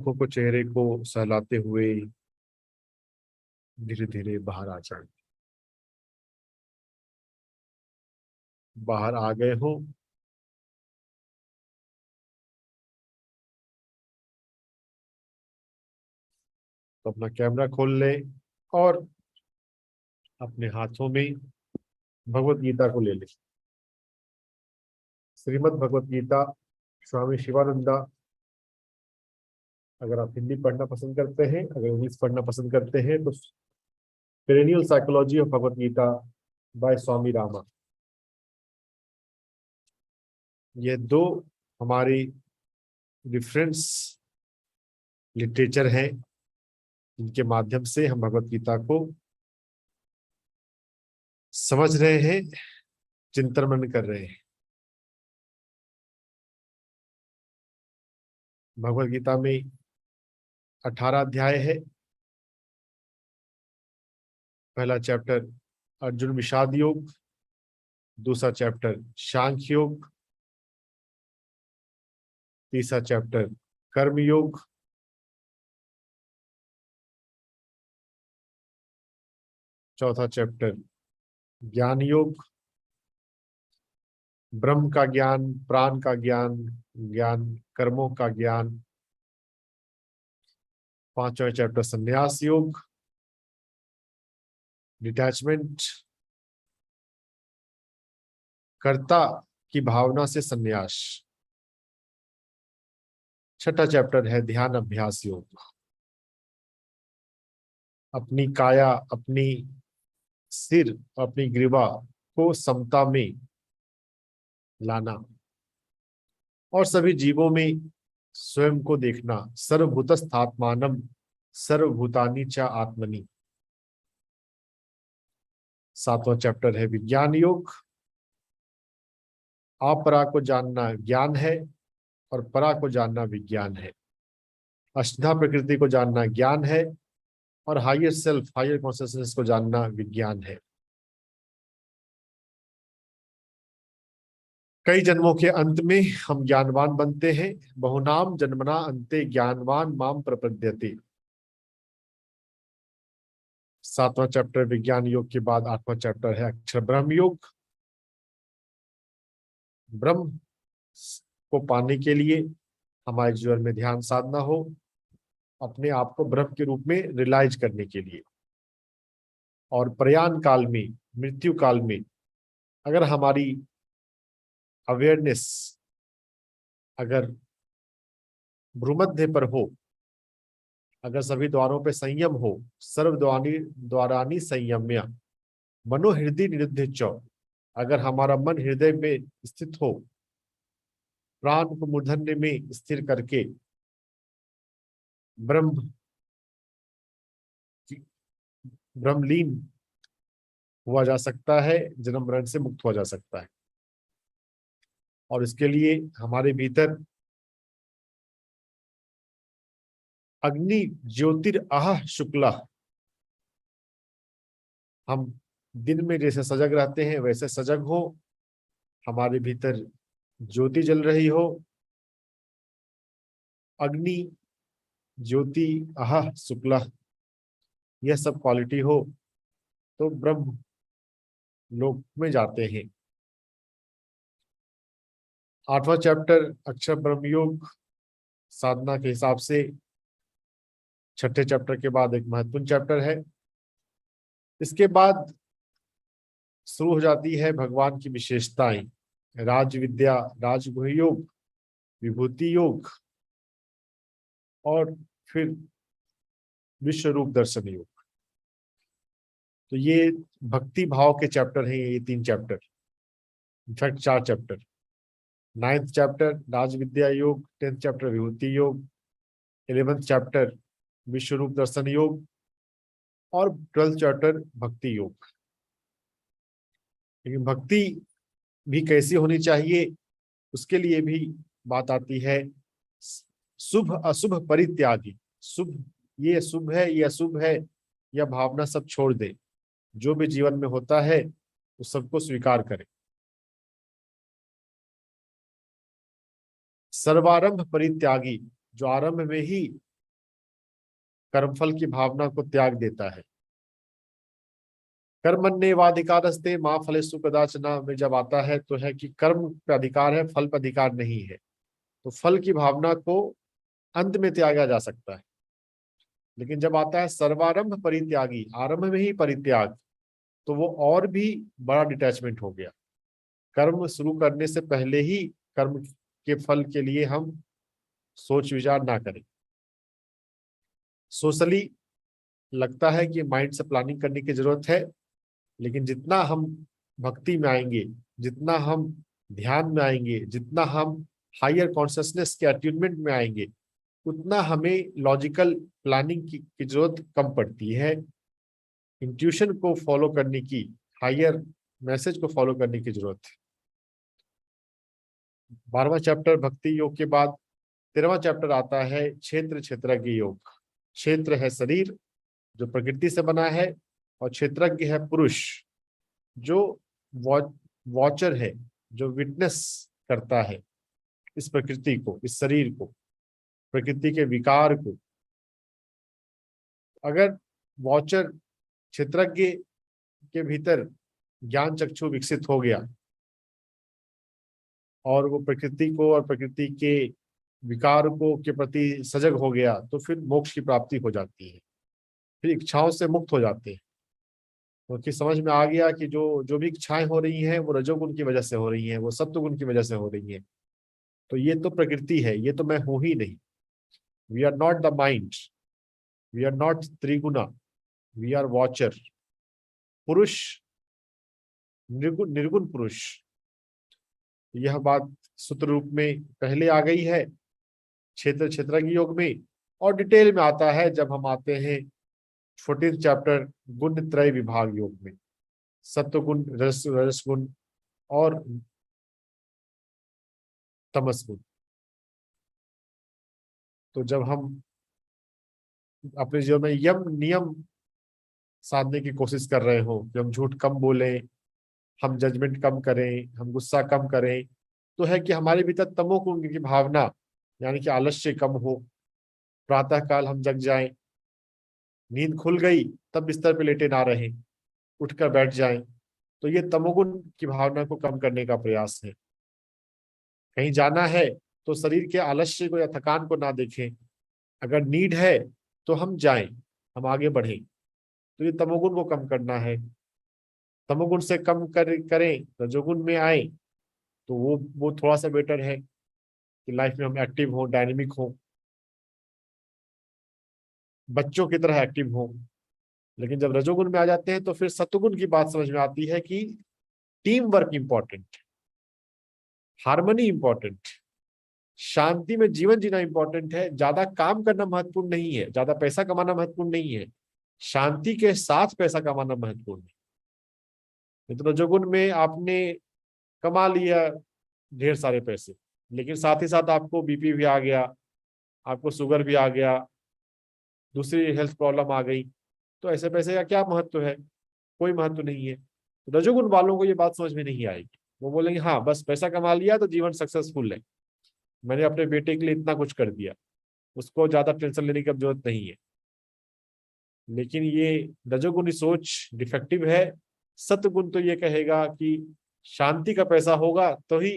आंखों को, चेहरे को सहलाते हुए धीरे धीरे बाहर आ जाए। बाहर आ गए हो तो अपना कैमरा खोल लें और अपने हाथों में भगवत गीता को ले लें। श्रीमद् भगवत गीता, स्वामी शिवानंदा। अगर आप हिंदी पढ़ना पसंद करते हैं, अगर इंग्लिश पढ़ना पसंद करते हैं तो perennial psychology of Bhagavad Gita by Swami Rama. ये दो हमारी रेफरेंस लिटरेचर हैं जिनके माध्यम से हम भगवत गीता को समझ रहे हैं, चिंतन मनन कर रहे हैं। भगवत गीता में 18 अध्याय है। पहला चैप्टर अर्जुन विषाद योग, दूसरा चैप्टर सांख्य योग, तीसरा चैप्टर कर्म योग, चौथा चैप्टर ज्ञान योग, ब्रह्म का ज्ञान, प्राण का ज्ञान, ज्ञान कर्मों का ज्ञान, पांचवा चैप्टर संन्यास योग, डिटैचमेंट, कर्ता की भावना से संन्यास। छठा चैप्टर है ध्यान अभ्यास योग, अपनी काया, अपनी सिर, अपनी ग्रीवा को समता में लाना और सभी जीवों में स्वयं को देखना। सर्वभूतस्थात्मानम सर्वभूतानि च आत्मनि। सातवां चैप्टर है विज्ञान योग, अपरा को जानना ज्ञान है और परा को जानना विज्ञान है। अष्टधा प्रकृति को जानना ज्ञान है और हायर सेल्फ, हायर कॉन्शियसनेस को जानना विज्ञान है। कई जन्मों के अंत में हम ज्ञानवान बनते हैं। बहुनाम जन्मना अंते ज्ञानवान माम प्रपद्यते। सातवां चैप्टर विज्ञान योग के बाद आठवां चैप्टर है अक्षर ब्रह्म योग। ब्रह्म को पाने के लिए हमारे जीवन में ध्यान साधना हो, अपने आप को ब्रह्म के रूप में रियलाइज करने के लिए। और प्रयाण काल में, मृत्यु काल में, अगर हमारी अवेयरनेस अगर भ्रूमध्य पर हो, अगर सभी द्वारों पे संयम हो, सर्व द्वारानी संयम्य मनोहृदय निरुद्ध च, अगर हमारा मन हृदय में स्थित हो, प्राण को मूर्धन्य में स्थिर करके ब्रह्मलीन हुआ जा सकता है, जन्म मरण से मुक्त हुआ जा सकता है। और इसके लिए हमारे भीतर अग्नि ज्योतिराह शुक्ला, हम दिन में जैसे सजग रहते हैं वैसे सजग हो, हमारे भीतर ज्योति जल रही हो। अग्नि ज्योति आह शुक्ला, यह सब क्वालिटी हो तो ब्रह्म लोक में जाते हैं। आठवां चैप्टर अक्षर ब्रह्म योग साधना के हिसाब से छठे चैप्टर के बाद एक महत्वपूर्ण चैप्टर है। इसके बाद शुरू हो जाती है भगवान की विशेषताएं, राज विद्या, राजगुह योग, विभूति योग और फिर विश्व रूप दर्शन योग। तो ये भक्ति भाव के चैप्टर हैं, ये 3 chapter, in fact 4 chapter. 9th chapter Raj Vidya Yoga, 10th chapter विभूति योग, 11th चैप्टर विश्व रूप दर्शन योग और 12th चैप्टर भक्ति योग। लेकिन भक्ति भी कैसी होनी चाहिए, उसके लिए भी बात आती है। शुभ अशुभ परित्यागी, शुभ ये शुभ है, ये अशुभ है, यह भावना सब छोड़ दे। जो भी जीवन में होता है उस सबको स्वीकार करें। सर्वारंभ परित्यागी, जो आरंभ में ही कर्मफल की भावना को त्याग देता है। कर्मण्येवाधिकारस्ते मां फलेषु कदाचन में जब आता है तो है कि कर्म पे अधिकार है, फल पे अधिकार नहीं है। तो फल की भावना को अंत में त्यागा जा सकता है, लेकिन जब आता है सर्वारंभ परित्यागी, आरंभ में ही परित्याग, तो वो और भी बड़ा डिटैचमेंट हो गया। कर्म शुरू करने से पहले ही कर्म के फल के लिए हम सोच विचार ना करें। सोशली लगता है कि माइंड से प्लानिंग करने की जरूरत है, लेकिन जितना हम भक्ति में आएंगे, जितना हम ध्यान में आएंगे, जितना हम हायर कॉन्शियसनेस के अट्यूनमेंट में आएंगे, उतना हमें लॉजिकल प्लानिंग की जरूरत कम पड़ती है। इंट्यूशन को फॉलो करने की, हायर मैसेज को फॉलो करने की जरूरत है। 12वां चैप्टर भक्ति योग के बाद 13वां चैप्टर आता है क्षेत्र क्षेत्रज्ञ योग। क्षेत्र है शरीर जो प्रकृति से बना है, और क्षेत्रज्ञ है पुरुष जो वॉचर है, जो विटनेस करता है इस प्रकृति को, इस शरीर को, प्रकृति के विकार को। अगर वॉचर क्षेत्रज्ञ के भीतर ज्ञान चक्षु विकसित हो गया और वो प्रकृति को और प्रकृति के विकार को के प्रति सजग हो गया, तो फिर मोक्ष की प्राप्ति हो जाती है, फिर इच्छाओं से मुक्त हो जाते हैं। क्योंकि समझ में आ गया कि जो जो भी इच्छाएं हो रही हैं वो रजोगुण की वजह से हो रही हैं, वो सत्वगुण की वजह से हो रही हैं। तो ये तो प्रकृति है, ये तो मैं हूं ही नहीं। We are not the mind, we are not triguna, we are watcher. पुरुष निर्गुण, निर्गुण पुरुष, यह बात सूत्र रूप में पहले आ गई है क्षेत्र क्षेत्रज्ञ योग में, और डिटेल में आता है जब हम आते हैं 14th चैप्टर गुण त्रय विभाग योग में, सत्वगुण, रजस गुण और तमस गुण। तो जब हम अपने जीवन में यम नियम साधने की कोशिश कर रहे हो कि हम झूठ कम बोलें, हम जजमेंट कम करें, हम गुस्सा कम करें, तो है कि हमारे भीतर तमोगुण की भावना, यानी कि आलस्य कम हो, प्रातः काल हम जग जाएं, नींद खुल गई तब बिस्तर पे लेटे ना रहें, उठकर बैठ जाएं। तो ये तमोगुण की भावना को कम करने का प्रयास है। कहीं जाना है तो शरीर के आलस्य को या थकान को ना देखें, अगर नीड है तो हम जाएं, हम आगे बढ़ें। तो ये तमोगुण को कम करना है। तमोगुण से कम करें, रजोगुण में आए तो वो थोड़ा सा बेटर है कि लाइफ में हम एक्टिव हो, डायनेमिक हो, बच्चों की तरह एक्टिव हो। लेकिन जब रजोगुण में आ जाते हैं तो फिर सत्वगुण की बात समझ में आती है कि team work important, harmony important, शांति में जीवन जीना इंपॉर्टेंट है। ज्यादा काम करना महत्वपूर्ण नहीं है, ज्यादा पैसा कमाना महत्वपूर्ण नहीं है, शांति के साथ पैसा कमाना महत्वपूर्ण है। तो रजोगुण में आपने कमा लिया ढेर सारे पैसे, लेकिन साथ ही साथ आपको बीपी भी आ गया, आपको शुगर भी आ गया, दूसरी हेल्थ प्रॉब्लम आ गई, तो ऐसे पैसे का क्या महत्व है? कोई महत्व नहीं है। रजोगुण वालों को ये बात समझ में नहीं आएगी। वो बोलेंगे हाँ बस पैसा कमा लिया तो जीवन सक्सेसफुल है, मैंने अपने बेटे के लिए इतना कुछ कर दिया, उसको ज्यादा टेंशन लेने की अब जरूरत नहीं है। लेकिन ये रजोगुणी सोच डिफेक्टिव है। सत्वगुण तो ये कहेगा कि शांति का पैसा होगा तो ही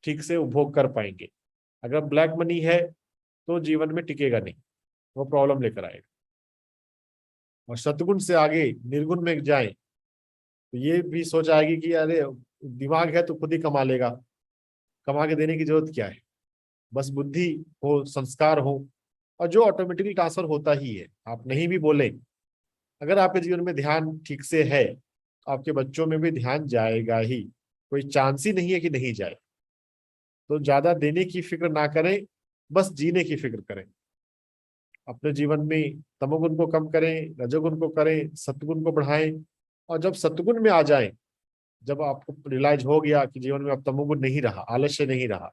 ठीक से उपभोग कर पाएंगे, अगर ब्लैक मनी है तो जीवन में टिकेगा नहीं, वो प्रॉब्लम लेकर आएगा। और सतगुण से आगे निर्गुण में जाए तो ये भी सोच आएगी कि अरे दिमाग है तो खुद ही कमा लेगा, कमा के देने की जरूरत क्या है, बस बुद्धि हो, संस्कार हो, और जो ऑटोमेटिकली ट्रांसफर होता ही है, आप नहीं भी बोले। अगर आपके जीवन में ध्यान ठीक से है तो आपके बच्चों में भी ध्यान जाएगा ही, कोई चांस ही नहीं है कि नहीं जाए। तो ज्यादा देने की फिक्र ना करें, बस जीने की फिक्र करें। अपने जीवन में तमोगुण को कम करें, रजोगुण को करें, सत्गुण को बढ़ाएं। और जब सत्गुण में आ जाए, जब आपको रियलाइज हो गया कि जीवन में अब तमोगुण नहीं रहा, आलस्य नहीं रहा,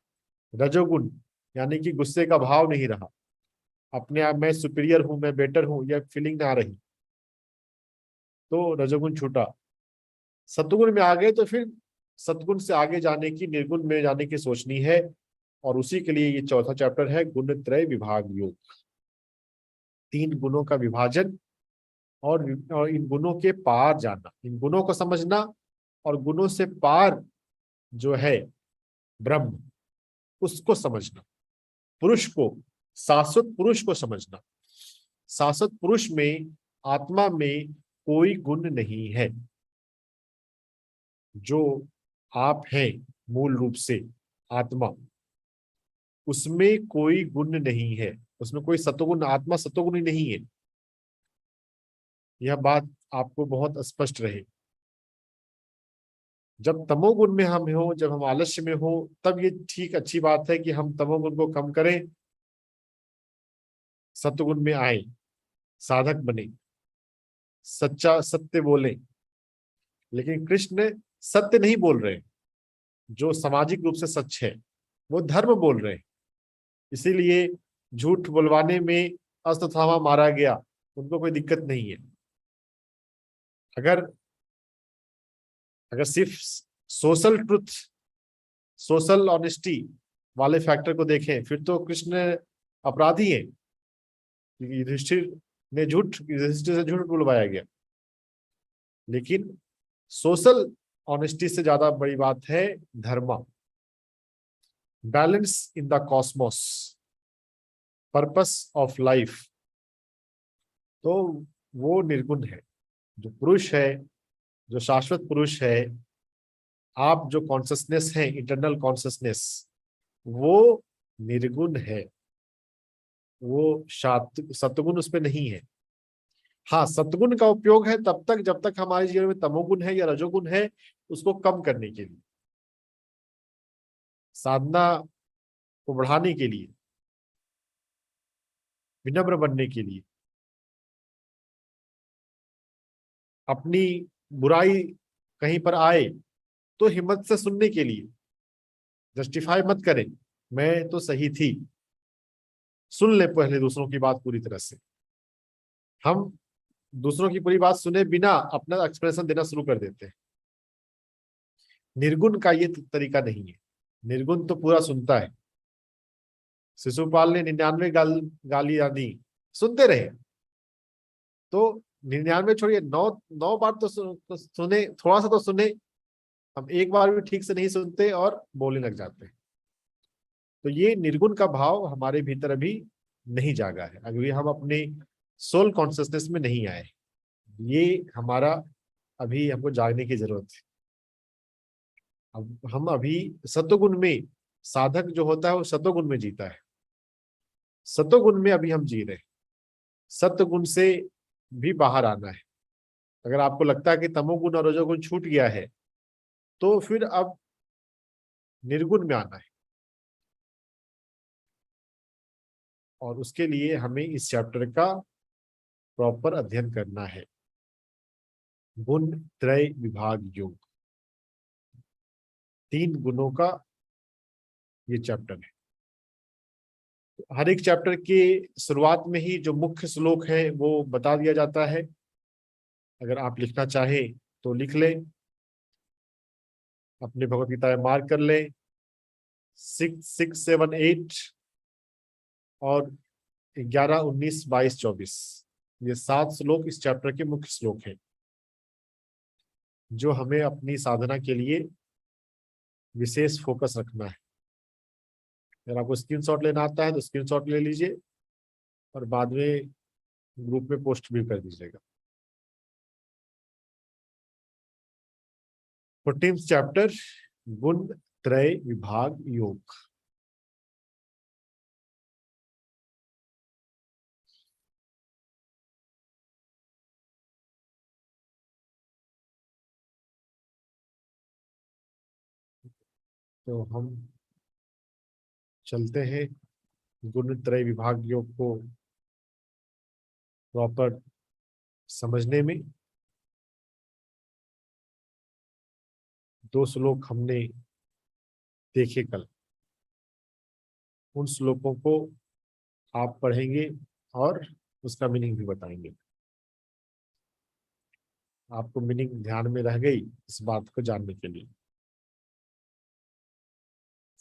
रजोगुण यानी कि गुस्से का भाव नहीं रहा, अपने आप मैं सुपीरियर हूं, मैं बेटर हूं, यह फीलिंग ना रही, तो रजोगुण छूटा। सत्गुण में आ गए तो फिर सत्गुण से आगे जाने की, निर्गुण में जाने की सोचनी है। और उसी के लिए ये चौथा चैप्टर है गुण त्रय विभाग योग। तीन गुणों का विभाजन और इन गुणों के पार जाना, इन गुणों को समझना और गुणों से पार जो है ब्रह्म, उसको समझना। पुरुष को, शाश्वत पुरुष को समझना। शाश्वत पुरुष में, आत्मा में कोई गुण नहीं है। जो आप हैं मूल रूप से आत्मा, उसमें कोई गुण नहीं है, उसमें कोई सतोगुण, आत्मा सतोगुण ही नहीं है। यह बात आपको बहुत स्पष्ट रहे। जब तमोगुण में हम हो, जब हम आलस्य में हो, तब ये ठीक अच्छी बात है कि हम तमोगुण को कम करें, सत्वगुण में आए, साधक बने, सच्चा सत्य बोले। लेकिन कृष्ण सत्य नहीं बोल रहे, जो सामाजिक रूप से सच है वो धर्म बोल रहे हैं। इसीलिए झूठ बुलवाने में अश्वत्थामा मारा गया, उनको कोई दिक्कत नहीं है। अगर अगर सिर्फ सोशल ट्रुथ, सोशल ऑनेस्टी वाले फैक्टर को देखें, फिर तो कृष्ण अपराधी है। युधिष्ठिर से झूठ बुलवाया गया। लेकिन सोशल ऑनेस्टी से ज्यादा बड़ी बात है धर्म, balance in the Cosmos, purpose of life. तो वो निर्गुण है। जो पुरुष है, जो शाश्वत पुरुष है, आप जो कॉन्शसनेस है, इंटरनल कॉन्शसनेस, वो निर्गुण है। वो सत्गुण उसमें नहीं है। हाँ, सत्गुण का उपयोग है तब तक जब तक हमारे जीवन में तमोगुण है या रजोगुण है, उसको कम करने के लिए, साधना को बढ़ाने के लिए, विनम्र बनने के लिए, अपनी बुराई कहीं पर आए तो हिम्मत से सुनने के लिए, जस्टिफाई मत करें, मैं तो सही थी। सुन ले पहले दूसरों की बात पूरी तरह से। हम दूसरों की पूरी बात सुने बिना अपना एक्सप्रेशन देना शुरू कर देते हैं। निर्गुण का ये तरीका नहीं है। निर्गुण तो पूरा सुनता है। शिशुपाल ने 99 गाली दी, सुनते रहे। तो 99 छोड़िए, 9 बार तो सुने, थोड़ा सा तो सुने। हम एक बार भी ठीक से नहीं सुनते और बोलने लग जाते हैं। तो ये निर्गुण का भाव हमारे भीतर अभी नहीं जागा है, अभी हम अपने सोल कॉन्शियसनेस में नहीं आए। ये हमारा अभी हमको जागने की जरूरत है। अब हम अभी सत्वगुण में, साधक जो होता है वो सत्वगुण में जीता है। सत्वगुण में अभी हम जी रहे हैं। सत्वगुण से भी बाहर आना है। अगर आपको लगता है कि तमोगुण और रजोगुण छूट गया है, तो फिर अब निर्गुण में आना है। और उसके लिए हमें इस चैप्टर का प्रॉपर अध्ययन करना है। गुण त्रय विभाग योग, 3 गुणों का ये चैप्टर है। हर एक चैप्टर के शुरुआत में ही जो मुख्य श्लोक है वो बता दिया जाता है। अगर आप लिखना चाहें तो लिख लें, अपने भगवत गीता में मार्क कर लें। 6, 7, 8 और 11, 19, 22, 24, ये 7 श्लोक इस चैप्टर के मुख्य श्लोक हैं, जो हमें अपनी साधना के लिए विशेष फोकस रखना है। अगर आपको स्क्रीनशॉट लेना आता है तो स्क्रीनशॉट ले लीजिए और बाद में ग्रुप में पोस्ट भी कर दीजिएगा। 14th चैप्टर, गुण त्रय विभाग योग। तो हम चलते हैं गुण त्रय विभाग योग को प्रॉपर समझने में। 2 श्लोक हमने देखे कल, उन श्लोकों को आप पढ़ेंगे और उसका मीनिंग भी बताएंगे। आपको मीनिंग ध्यान में रह गई इस बात को जानने के लिए।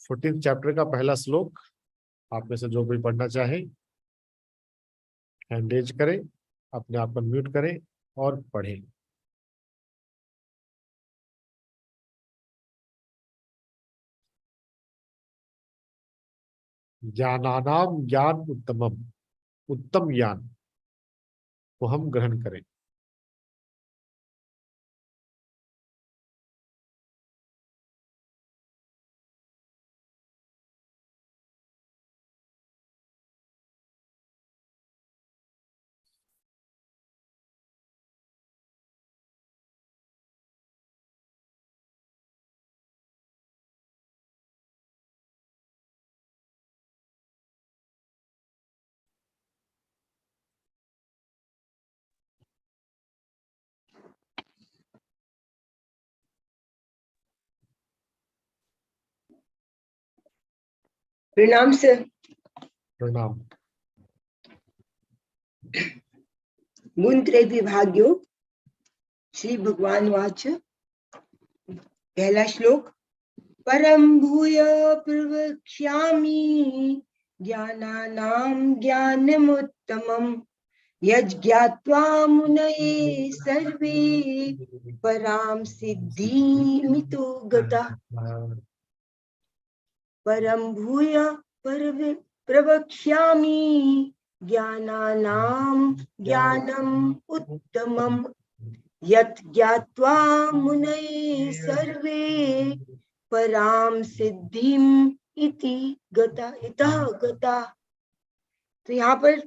14th चैप्टर का पहला श्लोक आप में से जो भी पढ़ना चाहे हैंड रेज करें, अपने आप को म्यूट करें और पढ़ें। ज्ञानानाम ज्ञान उत्तमम, उत्तम ज्ञान को हम ग्रहण करें। प्रणाम सर। प्रणाम। गुणत्रय विभाग्यो श्री भगवान वाच। पहला श्लोक। परम भूय प्रवक्ष्यामि ज्ञानानां ज्ञानमुत्तमम् यज्ञात्वा मुनये सर्वे परां सिद्धिमितो गताः। परम भूय प्रवक्ष्यामि ज्ञानानां ज्ञानम् उत्तमम् यत् ज्ञात्वा मुनये सर्वे परां सिद्धिम इति गता इतः गता। तो यहाँ पर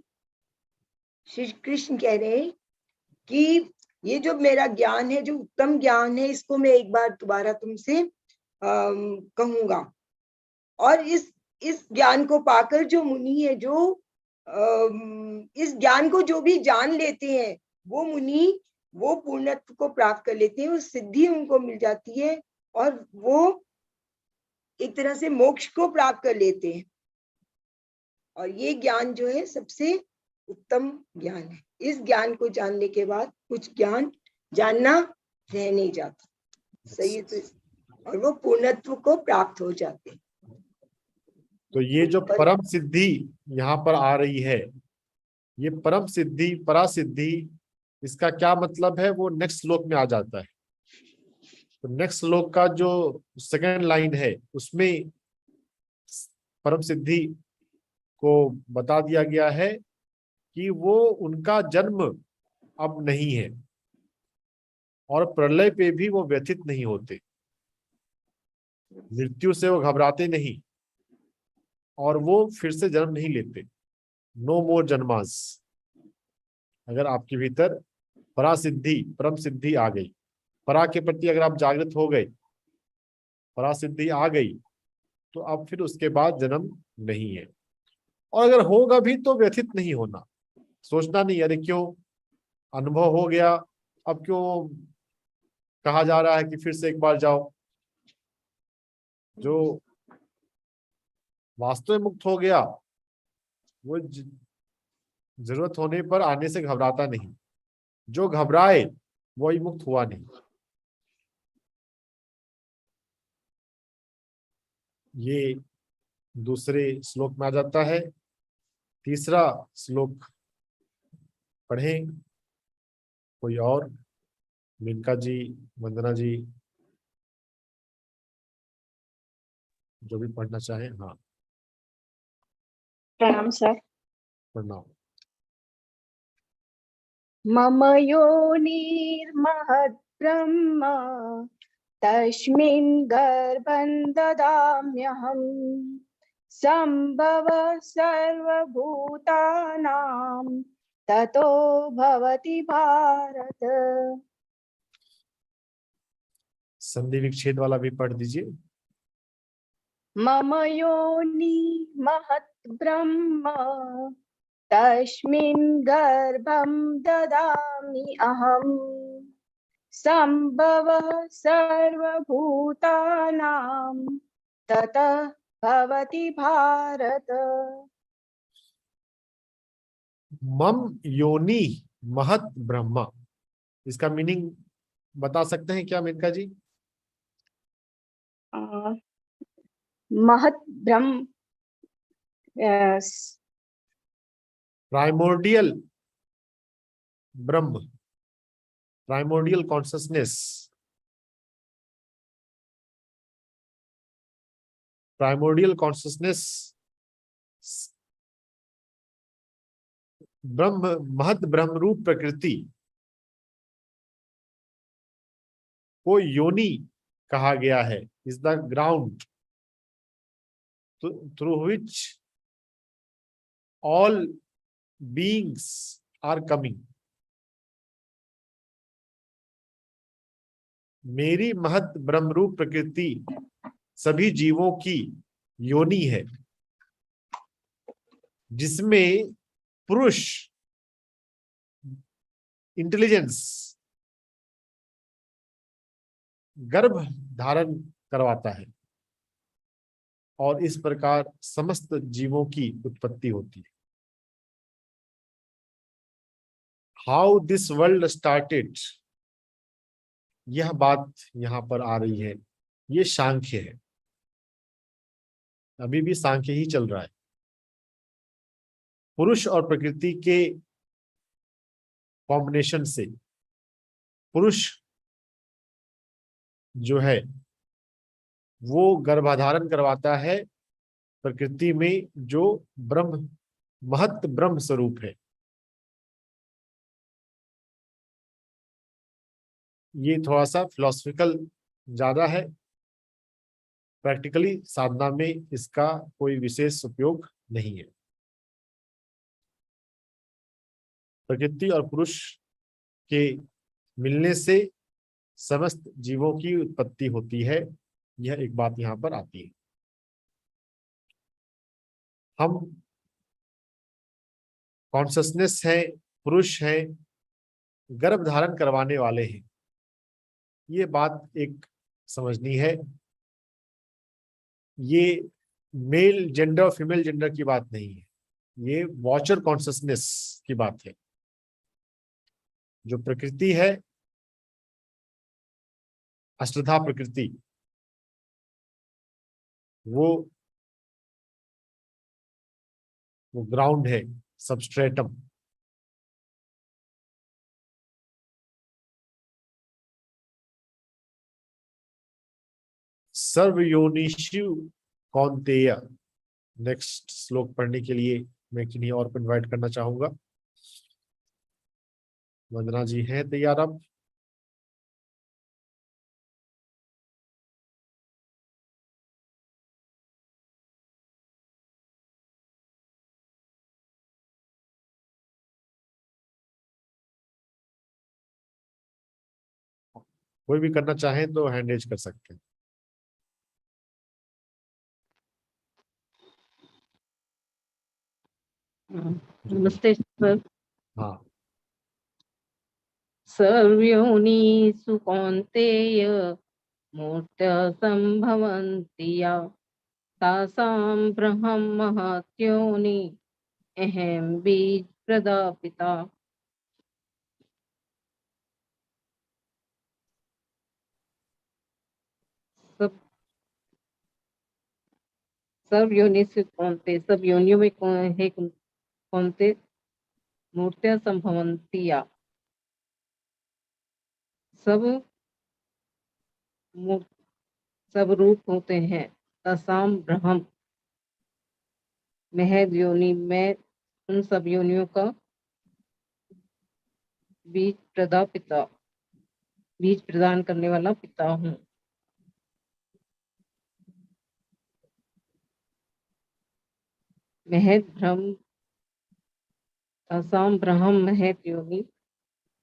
श्री कृष्ण कह रहे हैं कि ये जो मेरा ज्ञान है, जो उत्तम ज्ञान है, इसको मैं एक बार दोबारा तुमसे कहूंगा। और इस ज्ञान को पाकर जो मुनि है, जो इस ज्ञान को जो भी जान लेते हैं, वो मुनि वो पूर्णत्व को प्राप्त कर लेते हैं, वो सिद्धि उनको मिल जाती है और वो एक तरह से मोक्ष को प्राप्त कर लेते हैं। और ये ज्ञान जो है सबसे उत्तम ज्ञान है। इस ज्ञान को जानने के बाद कुछ ज्ञान जानना रह नहीं जाता, सही है? तो और वो पूर्णत्व को प्राप्त हो जाते हैं। तो ये जो परम सिद्धि यहाँ पर आ रही है, ये परम सिद्धि, परासिद्धि, इसका क्या मतलब है वो नेक्स्ट श्लोक में आ जाता है। तो नेक्स्ट श्लोक का जो सेकंड लाइन है उसमें परम सिद्धि को बता दिया गया है कि वो उनका जन्म अब नहीं है और प्रलय पे भी वो व्यथित नहीं होते, मृत्यु से वो घबराते नहीं और वो फिर से जन्म नहीं लेते। नो मोर जन्मास। अगर आपके भीतर परासिद्धि, परम सिद्धि आ गई, परा के प्रति अगर आप जागृत हो गए, परासिद्धि आ गई, तो अब फिर उसके बाद जन्म नहीं है। और अगर होगा भी तो व्यथित नहीं होना, सोचना नहीं अरे क्यों अनुभव हो गया, अब क्यों कहा जा रहा है कि फिर से एक बार जाओ। जो वास्तव में मुक्त हो गया वो जरूरत होने पर आने से घबराता नहीं, जो घबराए वही मुक्त हुआ नहीं। ये दूसरे श्लोक में आ जाता है। तीसरा श्लोक पढ़ें कोई और? मिनका जी, वंदना जी, जो भी पढ़ना चाहे। हाँ, प्रणाम सर। प्रणाम। मम योनिर्महद् ब्रह्म तस्मिन् गर्भं ददाम्यहम् सम्भव सर्वभूतानां ततो भवति भारत। संधि विच्छेद वाला भी पढ़ दीजिए। मम योनि महत् ब्रह्म तस्मिन् गर्भं ददामि अहम् सम्भवः सर्वभूतानां ततः भवति भारत। मम योनि महत ब्रह्म, इसका मीनिंग बता सकते हैं क्या मिनका जी? महत् ब्रह्म प्राइमोर्डियल ब्रह्म, प्राइमोडियल कॉन्शसनेस, प्राइमोडियल कॉन्शसनेस ब्रह्म, महत ब्रह्म रूप प्रकृति को योनि कहा गया है, is the ground through which all beings are coming. मेरी महत ब्रह्मरूप प्रकृति सभी जीवों की योनि है, जिसमें पुरुष इंटेलिजेंस गर्भ धारण करवाता है और इस प्रकार समस्त जीवों की उत्पत्ति होती है। हाउ दिस वर्ल्ड स्टार्टेड, यह बात यहां पर आ रही है। ये सांख्य है, अभी भी सांख्य ही चल रहा है। पुरुष और प्रकृति के कॉम्बिनेशन से पुरुष जो है वो गर्भाधारण करवाता है प्रकृति में, जो ब्रह्म, महत ब्रह्म स्वरूप है। ये थोड़ा सा फिलोसफिकल ज्यादा है, प्रैक्टिकली साधना में इसका कोई विशेष उपयोग नहीं है। प्रकृति और पुरुष के मिलने से समस्त जीवों की उत्पत्ति होती है, यह एक बात यहां पर आती है। हम कॉन्शसनेस है, पुरुष है, गर्भ धारण करवाने वाले हैं, ये बात एक समझनी है। ये मेल जेंडर फीमेल जेंडर की बात नहीं है, ये वॉचर कॉन्शसनेस की बात है। जो प्रकृति है, अष्टधा प्रकृति, वो ग्राउंड है, सबस्ट्रेटम। सर्वयोनिषु कौन्तेय, नेक्स्ट श्लोक पढ़ने के लिए मैं किन्हीं और को इन्वाइट करना चाहूंगा। वंदना जी हैं तैयार अब? कोई भी करना चाहे तो हैंड रेज कर सकते हैं। नमस्ते सर। हाँ, सर्वयोनिषु कौन्तेय मूर्तयः सम्भवन्ति या तासां ब्रह्म महत्योनि अहं बीज प्रदापिता। सब सर्वयोनिषु कौन्तेय, सब योनियों में कौन है? कौन्तेय मूर्तयः सम्भवन्ति या, सब रूप होते हैं। तासाम ब्रह्म महद योनि, मैं उन सब योनियों का बीज प्रदापिता, बीज प्रदान करने वाला पिता हूँ। महद ब्रह्म, तासाम ब्रह्म महद योनि,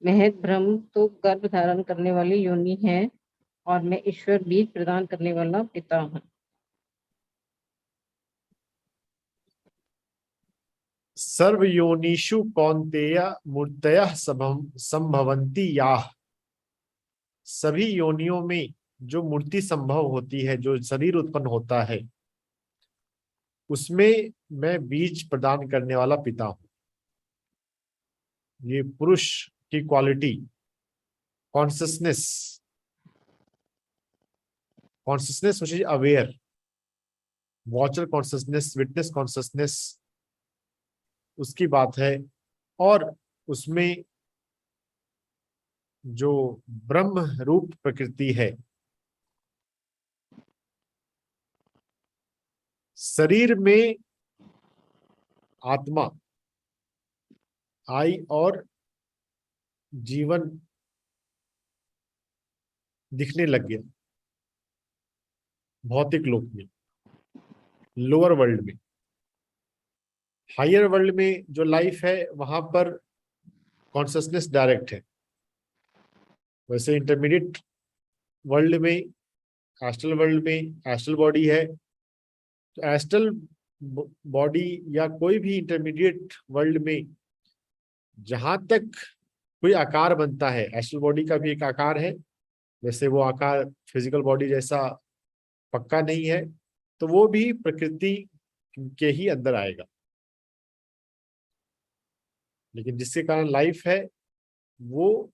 महद ब्रह्म तो गर्भ धारण करने वाली योनि है और मैं ईश्वर बीज प्रदान करने वाला पिता हूँ। सर्वयोनिषु कौन्तेय मूर्तयः संभवन्ति याः, सभी योनियों में जो मूर्ति संभव होती है, जो शरीर उत्पन्न होता है, उसमें मैं बीज प्रदान करने वाला पिता हूं। ये पुरुष की quality, consciousness, consciousness which is aware, watcher consciousness, witness consciousness, उसकी बात है। और उसमें जो ब्रह्म रूप प्रकृति है, शरीर में आत्मा आई और जीवन दिखने लग गया भौतिक लोक में, लोअर वर्ल्ड में। हायर वर्ल्ड में जो लाइफ है वहां पर कॉन्शियसनेस डायरेक्ट है। वैसे इंटरमीडिएट वर्ल्ड में, एस्ट्रल वर्ल्ड में एस्ट्रल बॉडी है, तो एस्ट्रल बॉडी या कोई भी इंटरमीडिएट वर्ल्ड में जहां तक कोई आकार बनता है, एस्ट्रल बॉडी का भी एक आकार है, वैसे वो आकार फिजिकल बॉडी जैसा पक्का नहीं है, तो वो भी प्रकृति के ही अंदर आएगा। लेकिन जिसके कारण लाइफ है वो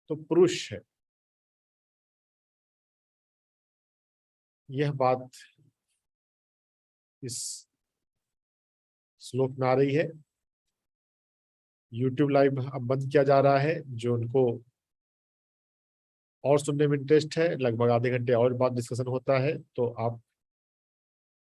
तो पुरुष है। यह बात इस श्लोक में आ रही है। YouTube लाइव अब बंद किया जा रहा है। जो उनको और सुनने में इंटरेस्ट है, लगभग आधे घंटे और बाद डिस्कशन होता है, तो आप